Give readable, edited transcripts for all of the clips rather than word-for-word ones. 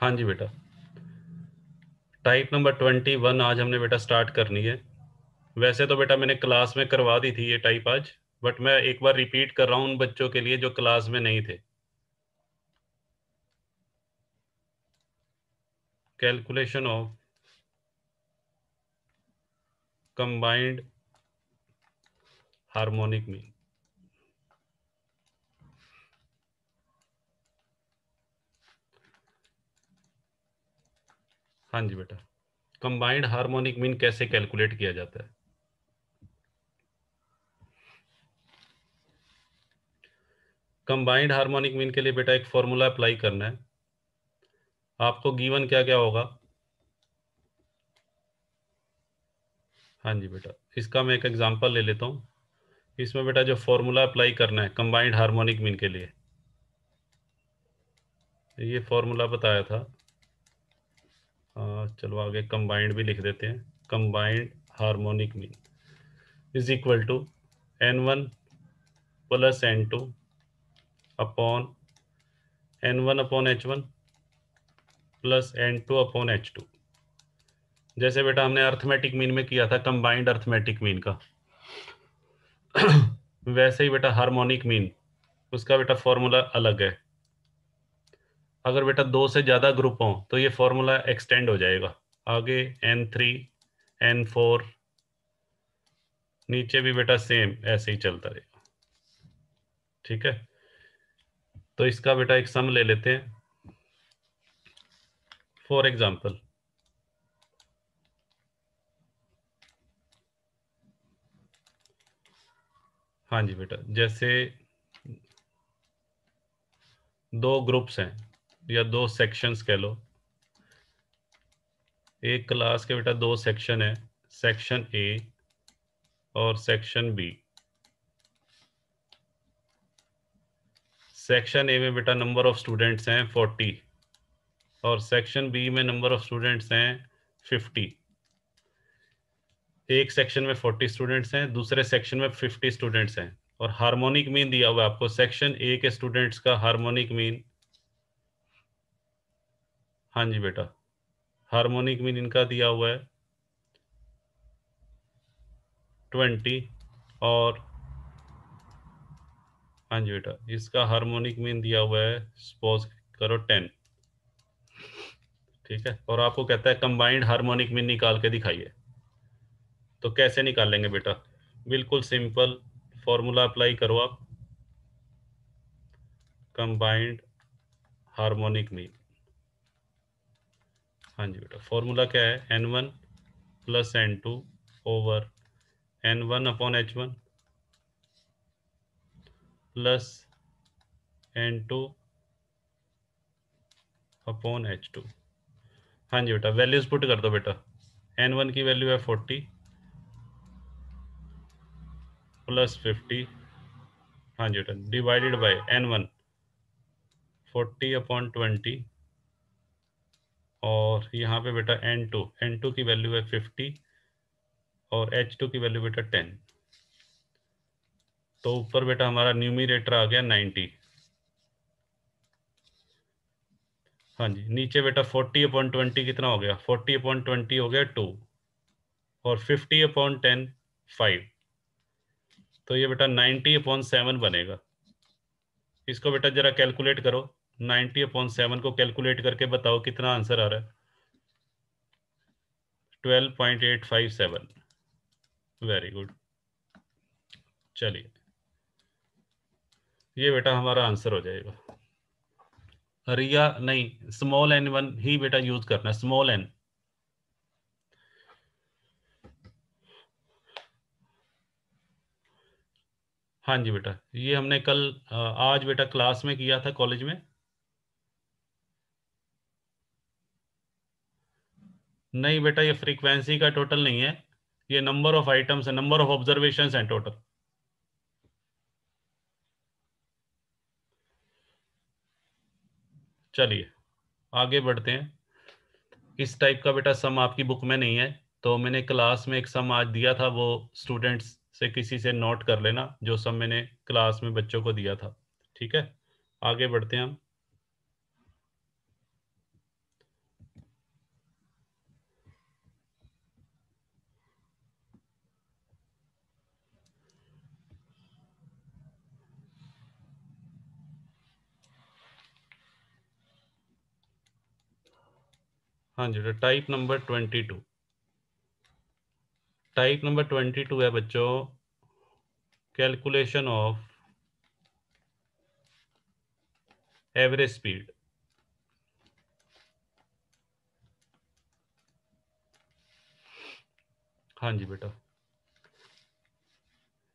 हाँ जी बेटा, टाइप नंबर 21 आज हमने बेटा स्टार्ट करनी है। वैसे तो बेटा मैंने क्लास में करवा दी थी ये टाइप आज, बट मैं एक बार रिपीट कर रहा हूँ उन बच्चों के लिए जो क्लास में नहीं थे। Calculation of combined harmonic mean. हाँ जी बेटा, कंबाइंड हार्मोनिक मीन कैसे कैलकुलेट किया जाता है। कंबाइंड हार्मोनिक मीन के लिए बेटा एक फॉर्मूला अप्लाई करना है। आपको गिवन क्या क्या होगा। हाँ जी बेटा, इसका मैं एक एग्जांपल ले लेता हूँ। इसमें बेटा जो फॉर्मूला अप्लाई करना है कंबाइंड हार्मोनिक मीन के लिए, ये फॉर्मूला बताया था। चलो आगे कंबाइंड भी लिख देते हैं। Combined harmonic mean is equal to n1 plus n2 upon n1 upon h1 plus n2 upon h2। जैसे बेटा हमने अर्थमेटिक मीन में किया था कंबाइंड अर्थमेटिक मीन का वैसे ही बेटा हार्मोनिक मीन, उसका बेटा फॉर्मूला अलग है। अगर बेटा दो से ज़्यादा ग्रुप हों तो ये फॉर्मूला एक्सटेंड हो जाएगा आगे। n3 n4 नीचे भी बेटा सेम ऐसे ही चलता रहेगा। ठीक है, तो इसका बेटा एक सम ले लेते हैं फॉर एग्जाम्पल। हाँ जी बेटा, जैसे दो ग्रुप्स हैं या दो सेक्शंस कह लो। एक क्लास के बेटा दो सेक्शन है, सेक्शन ए और सेक्शन बी। सेक्शन ए में बेटा नंबर ऑफ स्टूडेंट्स हैं 40 और सेक्शन बी में नंबर ऑफ स्टूडेंट्स हैं 50। एक सेक्शन में 40 स्टूडेंट्स हैं, दूसरे सेक्शन में 50 स्टूडेंट्स हैं, और हार्मोनिक मीन दिया हुआ है आपको सेक्शन ए के स्टूडेंट्स का हार्मोनिक मीन। हाँ जी बेटा, हार्मोनिक मीन इनका दिया हुआ है 20 और हाँ जी बेटा इसका हार्मोनिक मीन दिया हुआ है सपोज करो 10। ठीक है, और आपको कहता है कंबाइंड हार्मोनिक मीन निकाल के दिखाइए। तो कैसे निकालेंगे बेटा, बिल्कुल सिंपल फॉर्मूला अप्लाई करो आप। कंबाइंड हार्मोनिक मीन, हाँ जी बेटा फॉर्मूला क्या है n1 plus n2 over n1 upon h1 plus n2 upon h2। हाँ जी बेटा वैल्यूज पुट कर दो बेटा। n1 की वैल्यू है 40 प्लस 50। हाँ जी बेटा डिवाइडेड बाय n1 40 अपॉन 20 और यहाँ पे बेटा n2 की वैल्यू है 50 और h2 की वैल्यू बेटा 10। तो ऊपर बेटा हमारा न्यूमरेटर आ गया 90। हाँ जी, नीचे बेटा 40 अपॉन 20 कितना हो गया, 40 अपॉन 20 हो गया 2 और 50 अपॉन 10 5। तो ये बेटा 90 अपॉन 7 बनेगा। इसको बेटा जरा कैलकुलेट करो, 90 अपॉन 7 को कैलकुलेट करके बताओ कितना आंसर आ रहा है। 12.857। Very good. चलिए ये बेटा हमारा आंसर हो जाएगा। रिया नहीं, स्मॉल n1 ही बेटा यूज करना, स्मॉल n। हाँ जी बेटा, ये हमने कल आज बेटा क्लास में किया था कॉलेज में। नहीं बेटा ये फ्रीक्वेंसी का टोटल नहीं है, ये नंबर ऑफ आइटम्स है, नंबर ऑफ ऑब्जर्वेशंस हैं टोटल। चलिए आगे बढ़ते हैं। इस टाइप का बेटा सम आपकी बुक में नहीं है, तो मैंने क्लास में एक सम आज दिया था, वो स्टूडेंट्स से किसी से नोट कर लेना जो सम मैंने क्लास में बच्चों को दिया था। ठीक है, आगे बढ़ते हैं हम। हाँ जी बेटा, टाइप नंबर 22। टाइप नंबर 22 है बच्चों, कैलकुलेशन ऑफ एवरेज स्पीड। हाँ जी बेटा,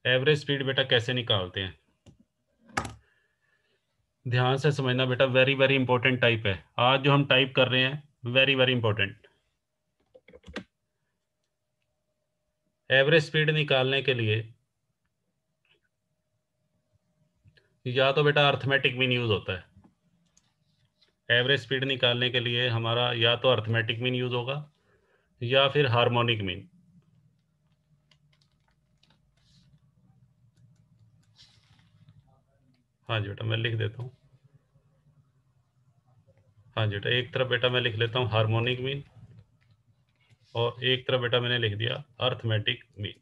एवरेज स्पीड बेटा कैसे निकालते हैं, ध्यान से समझना बेटा, वेरी वेरी इंपॉर्टेंट टाइप है आज जो हम टाइप कर रहे हैं, very very important. Average speed निकालने के लिए या तो बेटा अर्थमेटिक मीन यूज होता है। एवरेज स्पीड निकालने के लिए हमारा या तो अर्थमेटिक मीन यूज होगा या फिर हार्मोनिक मीन। हाँ जी बेटा, मैं लिख देता हूँ। हाँ जी बेटा, एक तरफ बेटा मैं लिख लेता हूँ हार्मोनिक मीन, और एक तरफ बेटा मैंने लिख दिया अर्थमेटिक मीन।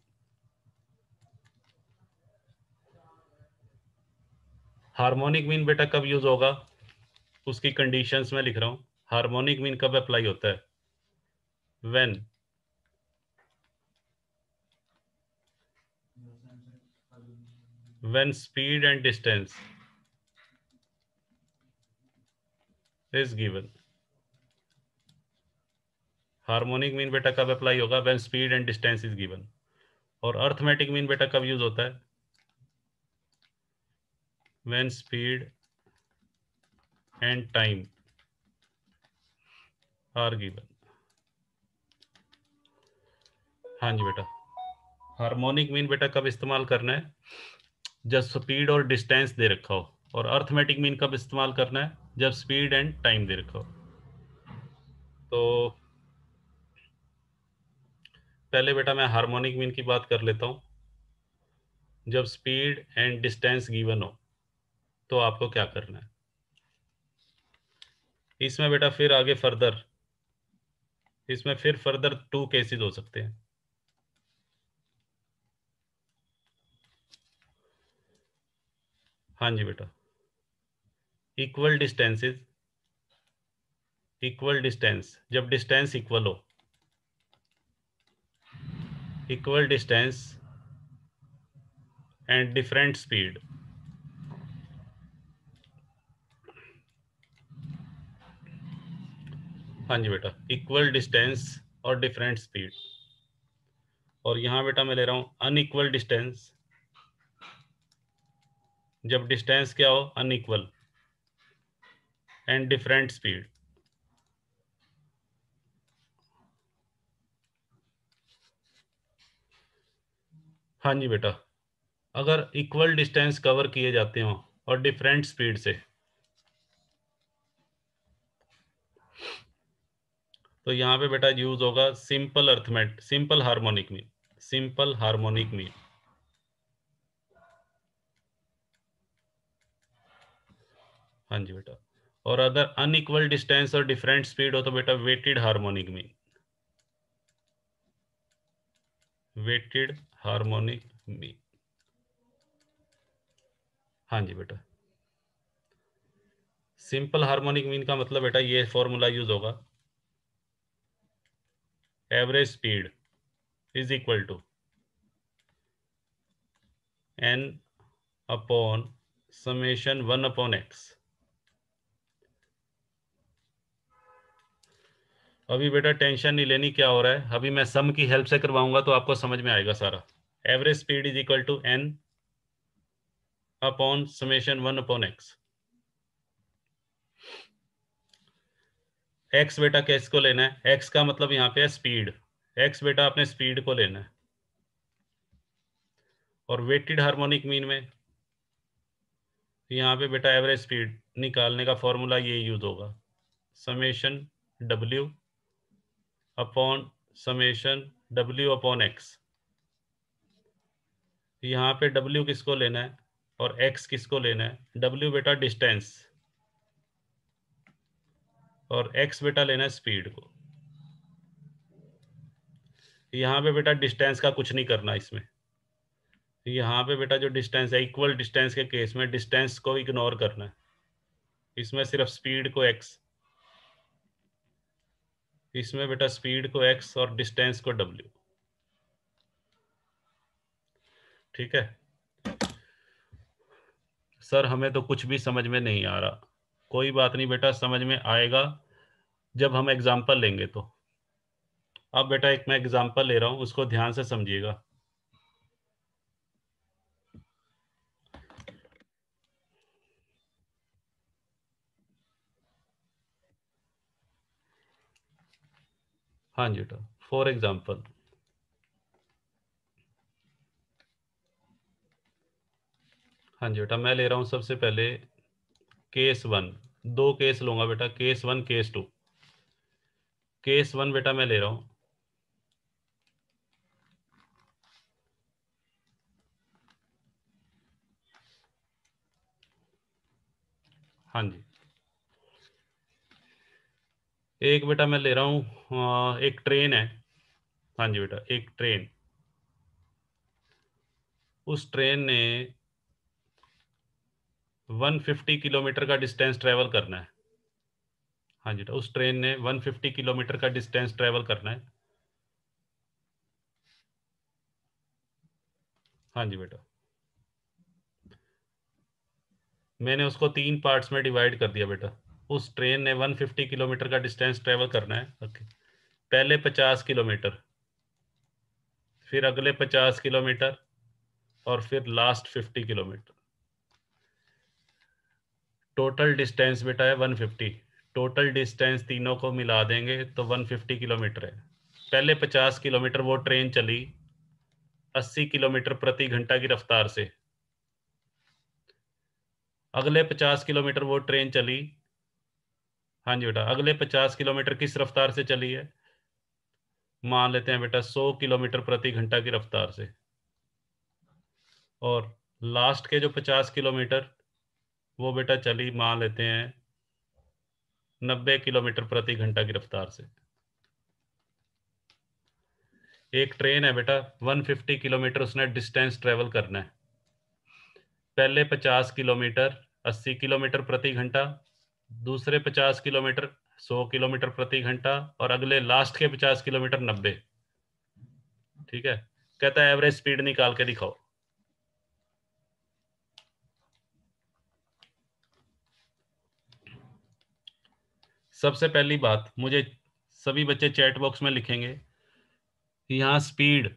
हार्मोनिक मीन बेटा कब यूज होगा, उसकी कंडीशंस में लिख रहा हूँ। हार्मोनिक मीन कब अप्लाई होता है, when speed and distance is given. Harmonic mean बेटा कब अप्लाई होगा, when speed and distance is given. और अर्थमेटिक मीन बेटा कब यूज होता है, when speed and time are given. हाँ जी बेटा, हार्मोनिक मीन बेटा कब इस्तेमाल करना है, जब स्पीड और डिस्टेंस दे रखा हो, और अर्थमेटिक मीन कब इस्तेमाल करना है, जब स्पीड एंड टाइम दे रखा हो। तो पहले बेटा मैं हार्मोनिक मीन की बात कर लेता हूँ। जब स्पीड एंड डिस्टेंस गिवन हो तो आपको क्या करना है, इसमें बेटा फिर आगे फर्दर, इसमें फिर फर्दर 2 केसेस हो सकते हैं। हाँ जी बेटा, इक्वल डिस्टेंसेस, इक्वल डिस्टेंस, जब डिस्टेंस इक्वल हो, equal distance and different speed. हाँ जी बेटा, इक्वल डिस्टेंस और डिफरेंट स्पीड। और यहाँ बेटा मैं ले रहा हूँ अनइक्वल डिस्टेंस, जब डिस्टेंस क्या हो, अनइक्वल एंड डिफरेंट स्पीड। हाँ जी बेटा, अगर इक्वल डिस्टेंस कवर किए जाते हो और डिफरेंट स्पीड से, तो यहाँ पे बेटा यूज होगा simple arithmetic, simple harmonic mean, simple harmonic mean. हाँ जी बेटा, और अगर अनइक्वल डिस्टेंस और डिफरेंट स्पीड हो तो बेटा weighted harmonic mean, weighted harmonic mean. हाँ जी बेटा, सिंपल हार्मोनिक मीन का मतलब बेटा ये फॉर्मूला यूज होगा, average speed is equal to n upon summation 1/x। अभी बेटा टेंशन नहीं लेनी क्या हो रहा है, अभी मैं सम की हेल्प से करवाऊंगा तो आपको समझ में आएगा सारा। Average speed is equal to n upon summation 1/x। एक्स बेटा किसको लेना है, एक्स का मतलब यहाँ पे है स्पीड, एक्स बेटा अपने स्पीड को लेना है। और वेटेड हार्मोनिक मीन में यहाँ पे बेटा एवरेज स्पीड निकालने का फॉर्मूला ये यूज होगा, summation W upon summation W upon x. यहाँ पे डब्ल्यू किसको लेना है और एक्स किसको लेना है, डब्ल्यू बेटा डिस्टेंस और एक्स बेटा लेना है स्पीड को। यहाँ पे बेटा डिस्टेंस का कुछ नहीं करना इसमें, यहाँ पे बेटा जो डिस्टेंस है, इक्वल डिस्टेंस के केस में डिस्टेंस को इग्नोर करना है, इसमें सिर्फ स्पीड को एक्स, इसमें बेटा स्पीड को x और डिस्टेंस को w। ठीक है सर, हमें तो कुछ भी समझ में नहीं आ रहा। कोई बात नहीं बेटा, समझ में आएगा जब हम एग्जाम्पल लेंगे। तो अब बेटा एक मैं एग्जाम्पल ले रहा हूं, उसको ध्यान से समझिएगा। हाँ जी बेटा, फॉर एग्जाम्पल हाँ जी बेटा, मैं ले रहा हूं सबसे पहले केस वन। दो केस लूंगा बेटा, case one case two. Case one बेटा मैं ले रहा हूं। हाँ जी, एक बेटा मैं ले रहा हूँ, एक ट्रेन है। हाँ जी बेटा, एक ट्रेन। उस ट्रेन ने 150 किलोमीटर का डिस्टेंस ट्रेवल करना है। हाँ जी बेटा, उस ट्रेन ने 150 किलोमीटर का डिस्टेंस ट्रेवल करना है। हाँ जी बेटा, मैंने उसको तीन पार्ट्स में डिवाइड कर दिया बेटा। उस ट्रेन ने 150 किलोमीटर का डिस्टेंस ट्रेवल करना है। ओके, पहले 50 किलोमीटर, फिर अगले 50 किलोमीटर, और फिर लास्ट 50 किलोमीटर। टोटल डिस्टेंस बेटा है 150। टोटल डिस्टेंस तीनों को मिला देंगे तो 150 किलोमीटर है। पहले 50 किलोमीटर वो ट्रेन चली 80 किलोमीटर प्रति घंटा की रफ्तार से। अगले 50 किलोमीटर वो ट्रेन चली। हाँ जी बेटा, अगले 50 किलोमीटर किस रफ्तार से चली है? मान लेते हैं बेटा 100 किलोमीटर प्रति घंटा की रफ्तार से। और लास्ट के जो 50 किलोमीटर, वो बेटा चली मान लेते हैं 90 किलोमीटर प्रति घंटा की रफ्तार से। एक ट्रेन है बेटा, 150 किलोमीटर उसने डिस्टेंस ट्रेवल करना है। पहले 50 किलोमीटर 80 किलोमीटर प्रति घंटा, दूसरे 50 किलोमीटर 100 किलोमीटर प्रति घंटा, और अगले लास्ट के 50 किलोमीटर 90। ठीक है, कहता है एवरेज स्पीड निकाल के दिखाओ। सबसे पहली बात, मुझे सभी बच्चे चैट बॉक्स में लिखेंगे यहाँ स्पीड।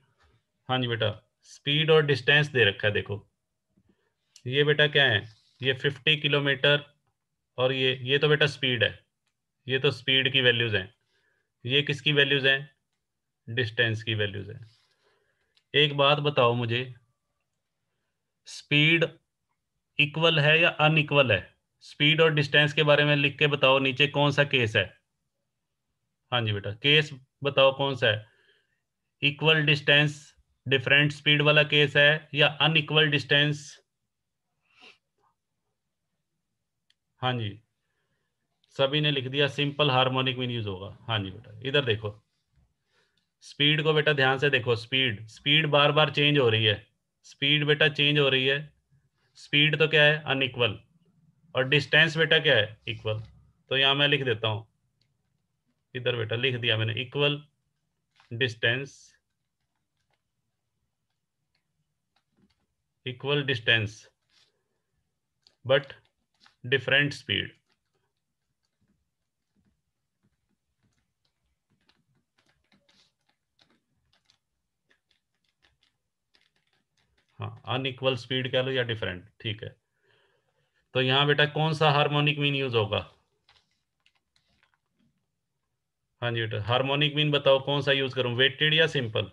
हाँ जी बेटा, स्पीड और डिस्टेंस दे रखा है। देखो ये बेटा क्या है, ये 50 किलोमीटर, और ये तो बेटा स्पीड है। ये तो स्पीड की वैल्यूज हैं। ये किसकी वैल्यूज हैं? डिस्टेंस की वैल्यूज हैं। एक बात बताओ मुझे, स्पीड इक्वल है या अनइक्वल है? स्पीड और डिस्टेंस के बारे में लिख के बताओ नीचे, कौन सा केस है? हाँ जी बेटा, केस बताओ कौन सा है। इक्वल डिस्टेंस डिफरेंट स्पीड वाला केस है, या अनइक्वल डिस्टेंस? हाँ जी, सभी ने लिख दिया, सिंपल हार्मोनिक मीन यूज होगा। हाँ जी बेटा, इधर देखो, स्पीड को बेटा ध्यान से देखो। स्पीड स्पीड बार बार चेंज हो रही है। स्पीड बेटा चेंज हो रही है। स्पीड तो क्या है? अनइक्वल। और डिस्टेंस बेटा क्या है? इक्वल। तो यहां मैं लिख देता हूं, इधर बेटा लिख दिया मैंने, equal distance, equal distance but different speed. हाँ, अनइक्वल स्पीड कह लो या डिफरेंट, ठीक है। तो यहाँ बेटा कौन सा हार्मोनिक मीन यूज होगा? हाँ जी बेटा, हार्मोनिक मीन बताओ कौन सा यूज करूं, वेटेड या simple?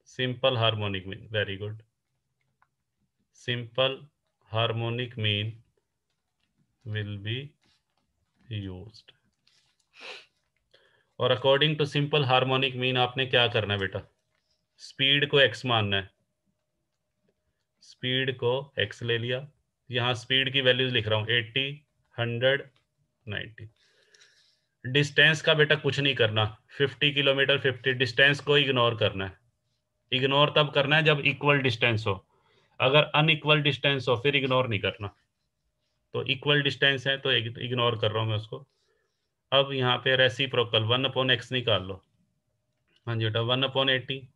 Simple harmonic mean, very good. Simple harmonic mean will be used. और according to simple harmonic mean आपने क्या करना है बेटा? स्पीड को एक्स मानना है। स्पीड को एक्स ले लिया। यहाँ स्पीड की वैल्यूज लिख रहा हूँ, 80, 100, 90। डिस्टेंस का बेटा कुछ नहीं करना, 50 किलोमीटर 50, डिस्टेंस को इग्नोर करना है। इग्नोर तब करना है जब इक्वल डिस्टेंस हो। अगर अनइक्वल डिस्टेंस हो फिर इग्नोर नहीं करना। तो इक्वल डिस्टेंस है तो इग्नोर कर रहा हूं मैं उसको। अब यहाँ पे रेसिप्रोकल 1/x निकाल लो। हाँ जी बेटा, 1/80,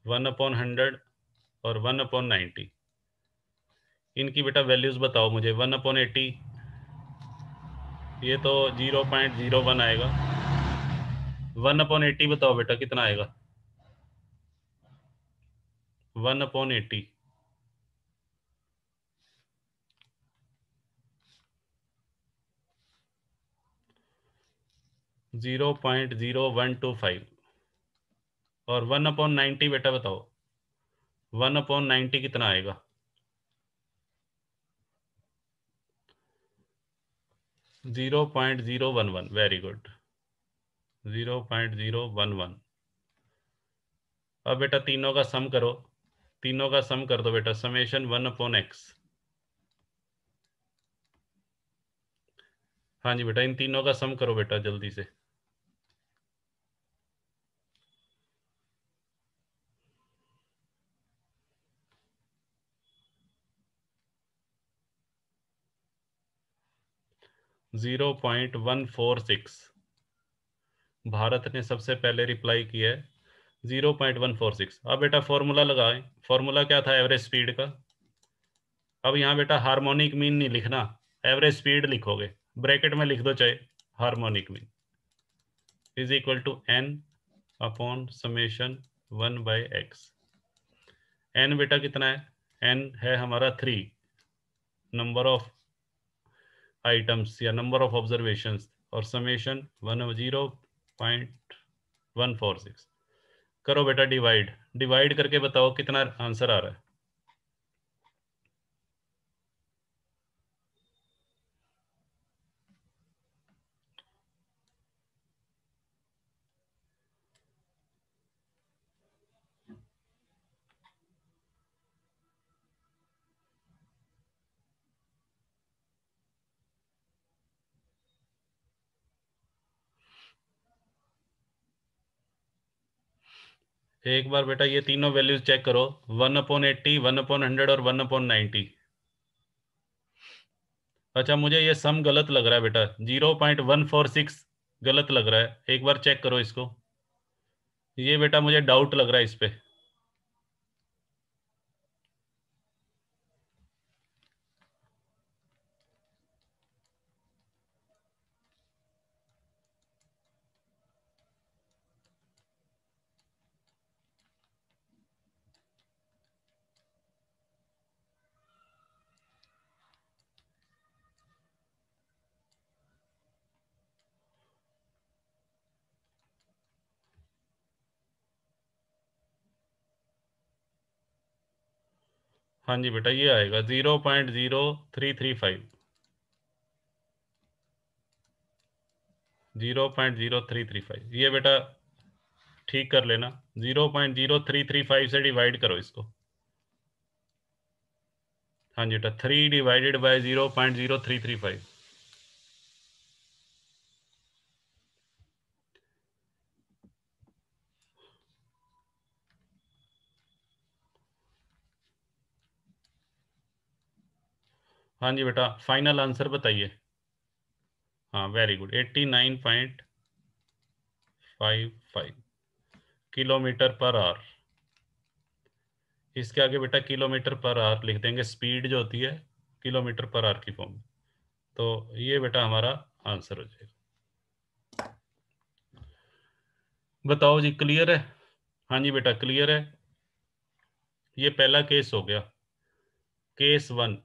1/100 और 1/90। इनकी बेटा वैल्यूज बताओ मुझे। 1/80 ये तो 0.01 आएगा। 1/80 बताओ बेटा कितना आएगा। 1/80 0.0125। और 1/90 बेटा बताओ 1/90 कितना आएगा। 0.011। Very good, 0.011। अब बेटा तीनों का सम करो, तीनों का सम कर दो बेटा, समेशन 1/x। हाँ जी बेटा, इन तीनों का सम करो बेटा जल्दी से। जीरो 0.146। भारत ने सबसे पहले रिप्लाई किया है 0.146। अब बेटा फॉर्मूला लगाएं। फॉर्मूला क्या था एवरेज स्पीड का। अब यहाँ बेटा हार्मोनिक मीन नहीं लिखना, एवरेज स्पीड लिखोगे। ब्रैकेट में लिख दो चाहे harmonic mean is equal to n upon summation 1/x। n बेटा कितना है, n है हमारा 3, नंबर ऑफ आइटम्स या नंबर ऑफ ऑब्जर्वेशंस, और समेशन 0.146। करो बेटा डिवाइड, डिवाइड करके बताओ कितना आंसर आ रहा है। एक बार बेटा ये तीनों वैल्यूज चेक करो, 1/80, 1/100 और 1/90। अच्छा मुझे ये सम गलत लग रहा है बेटा, 0.146 गलत लग रहा है, एक बार चेक करो इसको। ये बेटा मुझे डाउट लग रहा है इस पे। हाँ जी बेटा ये आएगा 0.0335। 0.0335 ये बेटा ठीक कर लेना। 0.0335 से डिवाइड करो इसको। हाँ जी बेटा 3 डिवाइडेड बाय 0.0335। हाँ जी बेटा फाइनल आंसर बताइए। हाँ very good, 89.55 kilometre per hour. इसके आगे बेटा किलोमीटर पर आवर लिख देंगे, स्पीड जो होती है किलोमीटर पर आवर की फॉर्म में। तो ये बेटा हमारा आंसर हो जाएगा। बताओ जी क्लियर है। हाँ जी बेटा क्लियर है। ये पहला केस हो गया, केस 1।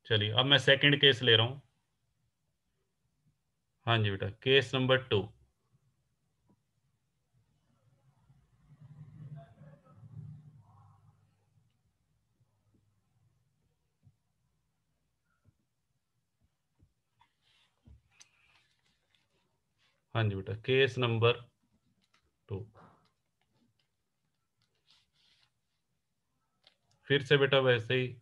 चलिए अब मैं सेकंड केस ले रहा हूँ। हाँ जी बेटा केस नंबर 2। हाँ जी बेटा केस नंबर 2। फिर से बेटा वैसे ही।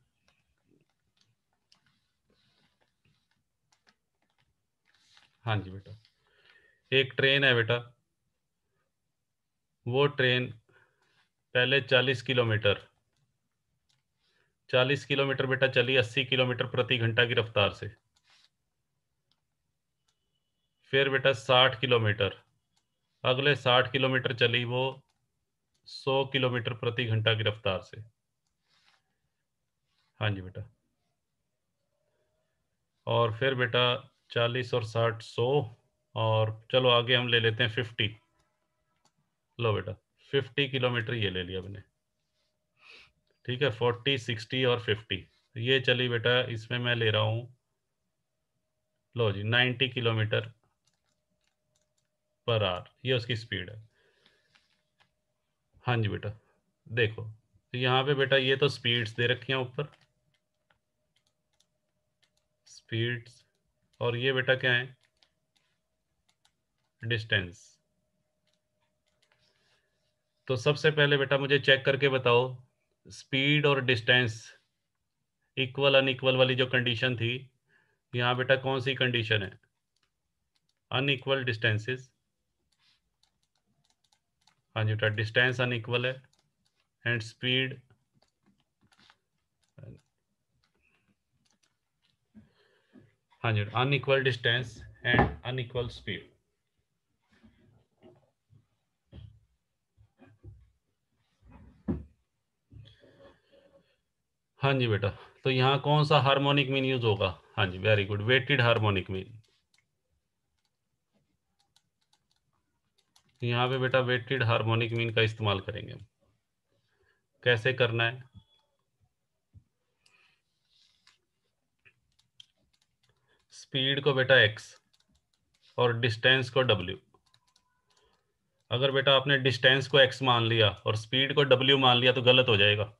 हाँ जी बेटा एक ट्रेन है बेटा, वो ट्रेन पहले 40 किलोमीटर, 40 किलोमीटर बेटा चली 80 किलोमीटर प्रति घंटा की रफ्तार से। फिर बेटा 60 किलोमीटर, अगले 60 किलोमीटर चली वो 100 किलोमीटर प्रति घंटा की रफ्तार से। हाँ जी बेटा। और फिर बेटा 40 और 60 100, और चलो आगे हम ले लेते हैं 50। लो बेटा 50 किलोमीटर ये ले लिया मैंने। ठीक है, 40 60 और 50 ये चली बेटा, इसमें मैं ले रहा हूँ, लो जी 90 किलोमीटर पर आवर, ये उसकी स्पीड है। हाँ जी बेटा। देखो तो यहाँ पे बेटा ये तो स्पीड्स दे रखी हैं ऊपर, स्पीड्स, और ये बेटा क्या है, डिस्टेंस। तो सबसे पहले बेटा मुझे चेक करके बताओ, स्पीड और डिस्टेंस इक्वल अनइक्वल वाली जो कंडीशन थी, यहाँ बेटा कौन सी कंडीशन है, अनइक्वल डिस्टेंसेस। हाँ जी बेटा, डिस्टेंस अनइक्वल है एंड स्पीड, हाँ जी unequal distance and unequal speed. हाँ जी बेटा, तो यहाँ कौन सा हार्मोनिक मीन यूज होगा, हाँ जी very good, weighted harmonic mean. यहाँ पे बेटा वेटेड हार्मोनिक मीन का इस्तेमाल करेंगे हम। कैसे करना है, स्पीड को बेटा x और डिस्टेंस को w। अगर बेटा आपने डिस्टेंस को x मान लिया और स्पीड को w मान लिया तो गलत हो जाएगा,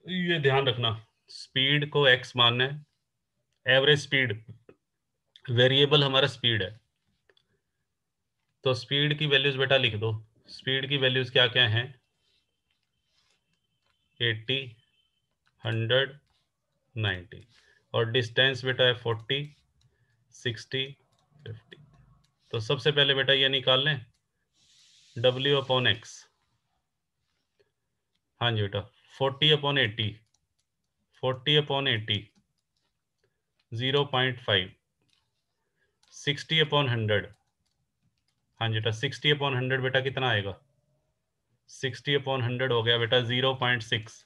ये ध्यान रखना। स्पीड को x मानना है, एवरेज स्पीड, वेरिएबल हमारा स्पीड है, तो स्पीड की वैल्यूज बेटा लिख दो। स्पीड की वैल्यूज क्या क्या हैं, 80 100 90, और डिस्टेंस बेटा है 40 60 50। तो सबसे पहले बेटा ये निकाल लें, W अपॉन एक्स। हाँ जी बेटा 40 अपॉन 80, 40 अपॉन 80 0.5, 60 अपॉन 100। हाँ जी बेटा 60 अपॉन 100 बेटा कितना आएगा, 60 अपॉन 100 हो गया बेटा 0.6।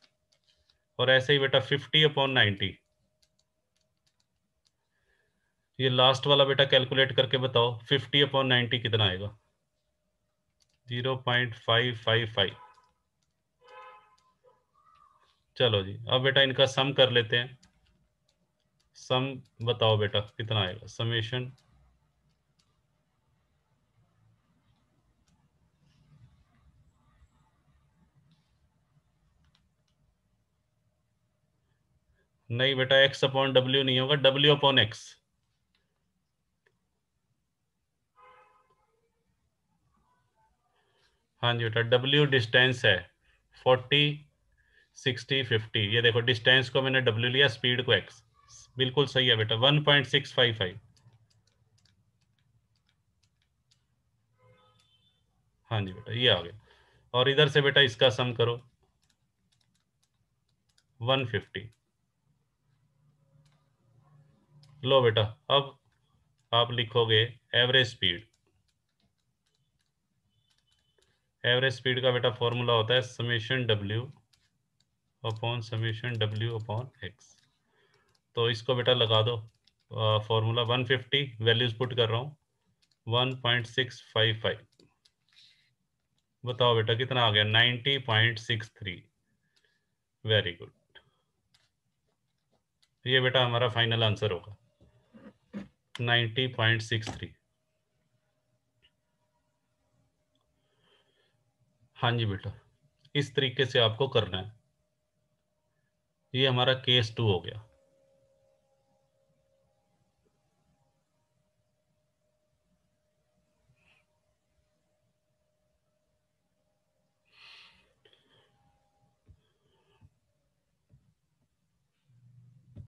और ऐसे ही बेटा 50 अपॉन 90, ये लास्ट वाला बेटा कैलकुलेट करके बताओ 50 अपॉन 90 कितना आएगा, 0.555। चलो जी अब बेटा इनका सम कर लेते हैं। सम बताओ बेटा कितना आएगा, समेशन, नहीं बेटा x अपॉन डब्ल्यू नहीं होगा, w अपॉन एक्स। हाँ जी बेटा w डिस्टेंस है 40 60 50, ये देखो डिस्टेंस को मैंने w लिया, स्पीड को x। बिल्कुल सही है बेटा 1.655। हाँ जी बेटा ये आ गया, और इधर से बेटा इसका सम करो 150। लो बेटा अब आप लिखोगे एवरेज स्पीड। एवरेज स्पीड का बेटा फॉर्मूला होता है summation w upon summation w upon x. तो इसको बेटा लगा दो, फॉर्मूला 150, वैल्यूज पुट कर रहा हूँ 1.655। बताओ बेटा कितना आ गया, 90.63। वेरी गुड, ये बेटा हमारा फाइनल आंसर होगा 90.63। हाँ जी बेटा इस तरीके से आपको करना है। ये हमारा केस 2 हो गया।